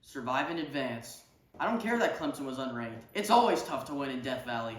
Survive and advance. I don't care that Clemson was unranked. It's always tough to win in Death Valley.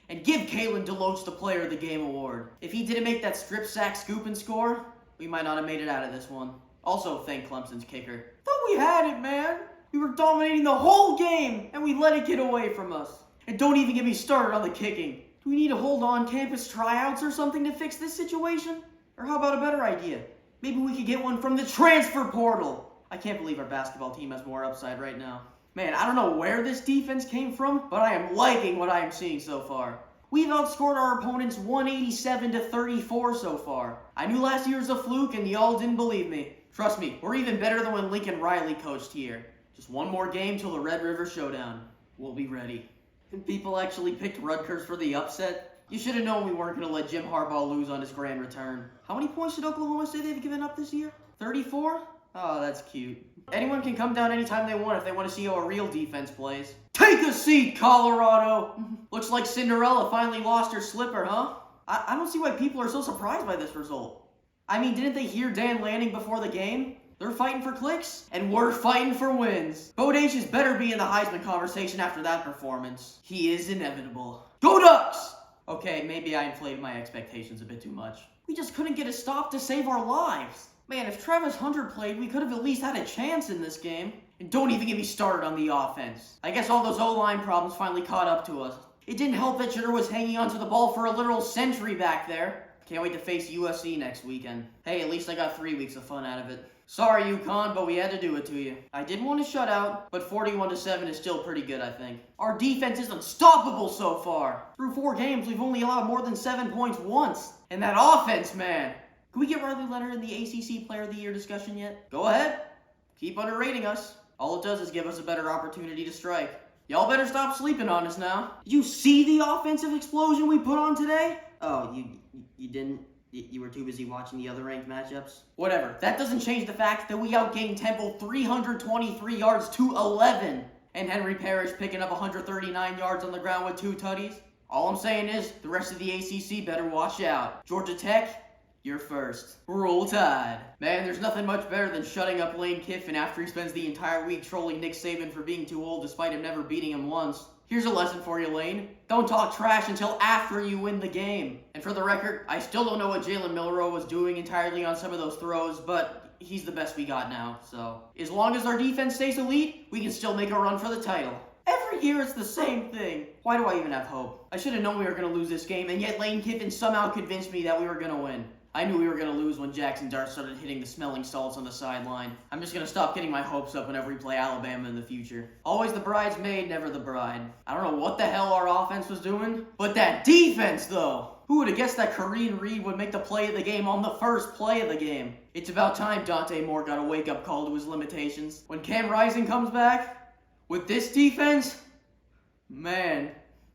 And give Kalen DeLoach the Player of the Game award. If he didn't make that strip sack scoop and score, we might not have made it out of this one. Also, thank Clemson's kicker. Thought we had it, man. We were dominating the whole game, and we let it get away from us. And don't even get me started on the kicking. Do we need to hold on-campus tryouts or something to fix this situation? Or how about a better idea? Maybe we could get one from the transfer portal. I can't believe our basketball team has more upside right now. Man, I don't know where this defense came from, but I am liking what I am seeing so far. We've outscored our opponents 187-34 so far. I knew last year was a fluke and y'all didn't believe me. Trust me, we're even better than when Lincoln Riley coached here. Just one more game till the Red River Showdown. We'll be ready. And people actually picked Rutgers for the upset? You should have known we weren't going to let Jim Harbaugh lose on his grand return. How many points did Oklahoma say they've given up this year? 34? Oh, that's cute. Anyone can come down anytime they want if they want to see how a real defense plays. Take a seat, Colorado! Looks like Cinderella finally lost her slipper, huh? I don't see why people are so surprised by this result. I mean, didn't they hear Dan Lanning before the game? They're fighting for clicks, and we're fighting for wins. Bodacious better be in the Heisman conversation after that performance. He is inevitable. Go Ducks! Okay, maybe I inflated my expectations a bit too much. We just couldn't get a stop to save our lives. Man, if Travis Hunter played, we could have at least had a chance in this game. And don't even get me started on the offense. I guess all those O-line problems finally caught up to us. It didn't help that Jitter was hanging onto the ball for a literal century back there. Can't wait to face USC next weekend. Hey, at least I got 3 weeks of fun out of it. Sorry, UConn, but we had to do it to you. I did want to shut out, but 41-7 is still pretty good, I think. Our defense is unstoppable so far. Through 4 games, we've only allowed more than 7 points once. And that offense, man. Can we get Riley Leonard in the ACC Player of the Year discussion yet? Go ahead. Keep underrating us. All it does is give us a better opportunity to strike. Y'all better stop sleeping on us now. Did you see the offensive explosion we put on today? Oh, you didn't? You were too busy watching the other ranked matchups? Whatever. That doesn't change the fact that we outgained Temple 323 yards to 11. And Henry Parrish picking up 139 yards on the ground with 2 tutties. All I'm saying is, the rest of the ACC better watch out. Georgia Tech, you're first. Roll Tide. Man, there's nothing much better than shutting up Lane Kiffin after he spends the entire week trolling Nick Saban for being too old despite him never beating him once. Here's a lesson for you, Lane. Don't talk trash until after you win the game. And for the record, I still don't know what Jalen Milroe was doing entirely on some of those throws, but he's the best we got now. So, as long as our defense stays elite, we can still make a run for the title. Every year it's the same thing. Why do I even have hope? I should have known we were going to lose this game, and yet Lane Kiffin somehow convinced me that we were going to win. I knew we were going to lose when Jackson Dart started hitting the smelling salts on the sideline. I'm just going to stop getting my hopes up whenever we play Alabama in the future. Always the bridesmaid, never the bride. I don't know what the hell our offense was doing, but that defense, though! Who would have guessed that Kareem Reed would make the play of the game on the first play of the game? It's about time Dante Moore got a wake-up call to his limitations. When Cam Rising comes back, with this defense, man.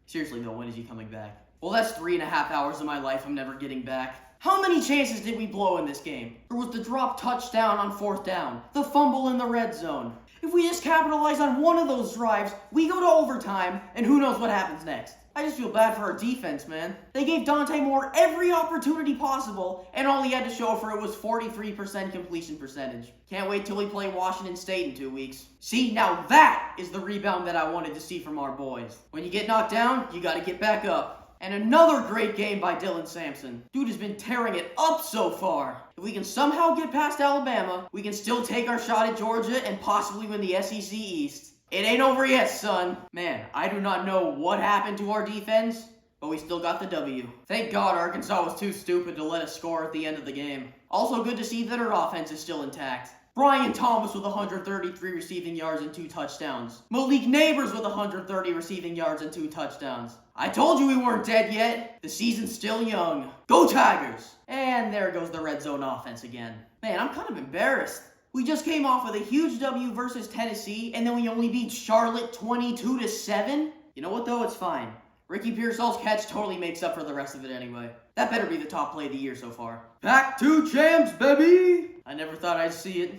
Seriously though, when is he coming back? Well, that's 3.5 hours of my life I'm never getting back. How many chances did we blow in this game? There was the drop touchdown on 4th down, the fumble in the red zone. If we just capitalize on one of those drives, we go to overtime, and who knows what happens next. I just feel bad for our defense, man. They gave Dante Moore every opportunity possible, and all he had to show for it was 43% completion percentage. Can't wait till we play Washington State in 2 weeks. See, now that is the rebound that I wanted to see from our boys. When you get knocked down, you gotta get back up. And another great game by Dylan Sampson. Dude has been tearing it up so far. If we can somehow get past Alabama, we can still take our shot at Georgia and possibly win the SEC East. It ain't over yet, son. Man, I do not know what happened to our defense, but we still got the W. Thank God Arkansas was too stupid to let us score at the end of the game. Also good to see that our offense is still intact. Brian Thomas with 133 receiving yards and 2 touchdowns. Malik Neighbors with 130 receiving yards and 2 touchdowns. I told you we weren't dead yet. The season's still young. Go Tigers! And there goes the red zone offense again. Man, I'm kind of embarrassed. We just came off with a huge W versus Tennessee, and then we only beat Charlotte 22-7. You know what though? It's fine. Ricky Pearsall's catch totally makes up for the rest of it anyway. That better be the top play of the year so far. Back to champs, baby! I never thought I'd see it,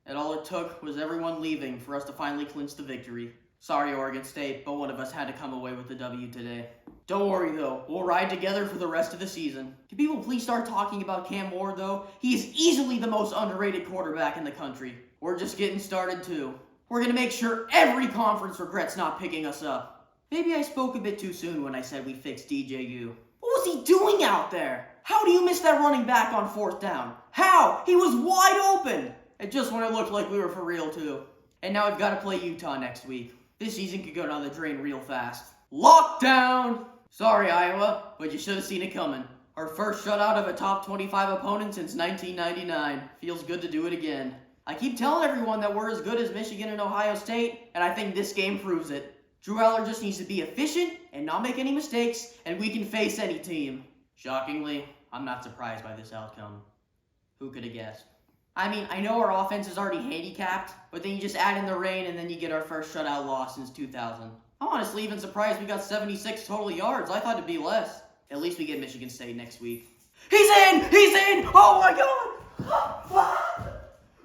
and all it took was everyone leaving for us to finally clinch the victory. Sorry, Oregon State, but one of us had to come away with the W today. Don't worry, though. We'll ride together for the rest of the season. Can people please start talking about Cam Ward, though? He is easily the most underrated quarterback in the country. We're just getting started, too. We're gonna make sure every conference regrets not picking us up. Maybe I spoke a bit too soon when I said we fixed DJU. What was he doing out there? How do you miss that running back on 4th down? How? He was wide open! And just when it looked like we were for real too. And now we've got to play Utah next week. This season could go down the drain real fast. Lockdown! Sorry, Iowa, but you should have seen it coming. Our first shutout of a top 25 opponent since 1999. Feels good to do it again. I keep telling everyone that we're as good as Michigan and Ohio State, and I think this game proves it. Drew Aller just needs to be efficient and not make any mistakes, and we can face any team. Shockingly, I'm not surprised by this outcome. Who could have guessed? I mean, I know our offense is already handicapped, but then you just add in the rain and then you get our first shutout loss since 2000. I'm honestly even surprised we got 76 total yards. I thought it'd be less. At least we get Michigan State next week. He's in! He's in! Oh my god!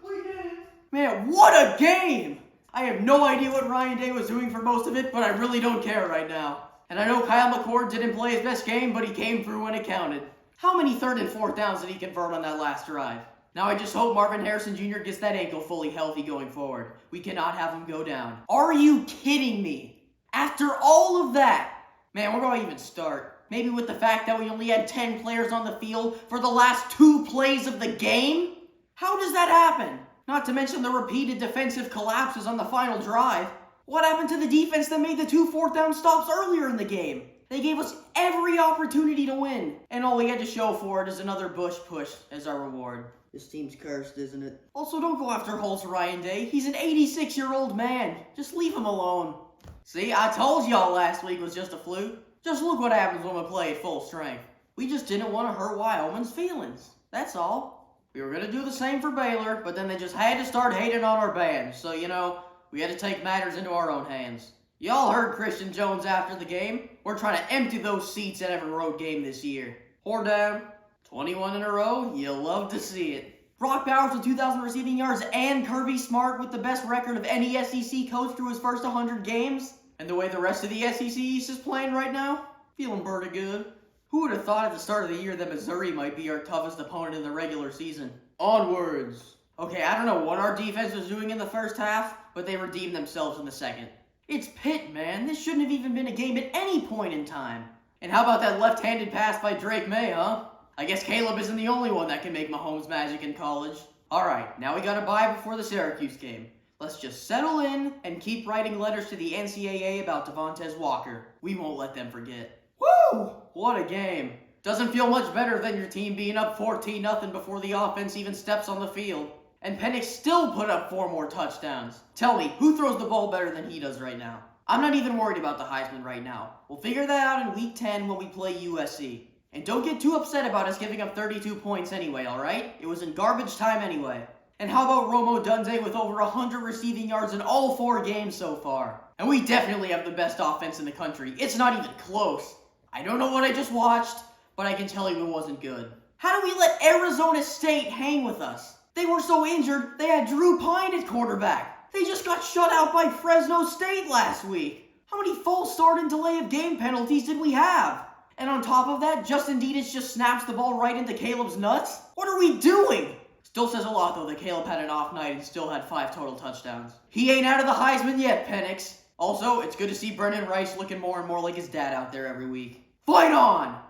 We did it! Man, what a game! I have no idea what Ryan Day was doing for most of it, but I really don't care right now. And I know Kyle McCord didn't play his best game, but he came through when it counted. How many 3rd and 4th downs did he convert on that last drive? Now I just hope Marvin Harrison Jr. gets that ankle fully healthy going forward. We cannot have him go down. Are you kidding me? After all of that? Man, where do I even start? Maybe with the fact that we only had 10 players on the field for the last 2 plays of the game? How does that happen? Not to mention the repeated defensive collapses on the final drive. What happened to the defense that made the 2 4th down stops earlier in the game? They gave us every opportunity to win, and all we had to show for it is another Bush push as our reward. This team's cursed, isn't it? Also, don't go after Holtz Ryan Day. He's an 86-year-old man. Just leave him alone. See, I told y'all last week was just a fluke. Just look what happens when we play at full strength. We just didn't want to hurt Wyoming's feelings. That's all. We were going to do the same for Baylor, but then they just had to start hating on our band. So, we had to take matters into our own hands. Y'all heard Christian Jones after the game. We're trying to empty those seats at every road game this year. Whore down. 21 in a row. You'll love to see it. Brock Bowers with 2,000 receiving yards and Kirby Smart with the best record of any SEC coach through his first 100 games. And the way the rest of the SEC East is playing right now, feeling pretty good. Who would have thought at the start of the year that Missouri might be our toughest opponent in the regular season? Onwards. Okay, I don't know what our defense was doing in the first half, but they redeemed themselves in the second. It's Pitt, man. This shouldn't have even been a game at any point in time. And how about that left-handed pass by Drake May, huh? I guess Caleb isn't the only one that can make Mahomes magic in college. Alright, now we got a bye before the Syracuse game. Let's just settle in and keep writing letters to the NCAA about Devontae Walker. We won't let them forget. Woo! What a game. Doesn't feel much better than your team being up 14-0 before the offense even steps on the field. And Penix still put up 4 more touchdowns. Tell me, who throws the ball better than he does right now? I'm not even worried about the Heisman right now. We'll figure that out in week 10 when we play USC. And don't get too upset about us giving up 32 points anyway, alright? It was in garbage time anyway. And how about Romo Dunze with over 100 receiving yards in all 4 games so far? And we definitely have the best offense in the country. It's not even close. I don't know what I just watched, but I can tell you it wasn't good. How do we let Arizona State hang with us? They were so injured, they had Drew Pine at quarterback. They just got shut out by Fresno State last week. How many false start and delay of game penalties did we have? And on top of that, Justin Dedes just snaps the ball right into Caleb's nuts? What are we doing? Still says a lot, though, that Caleb had an off night and still had 5 total touchdowns. He ain't out of the Heisman yet, Penix. Also, it's good to see Brendan Rice looking more and more like his dad out there every week. Fight on!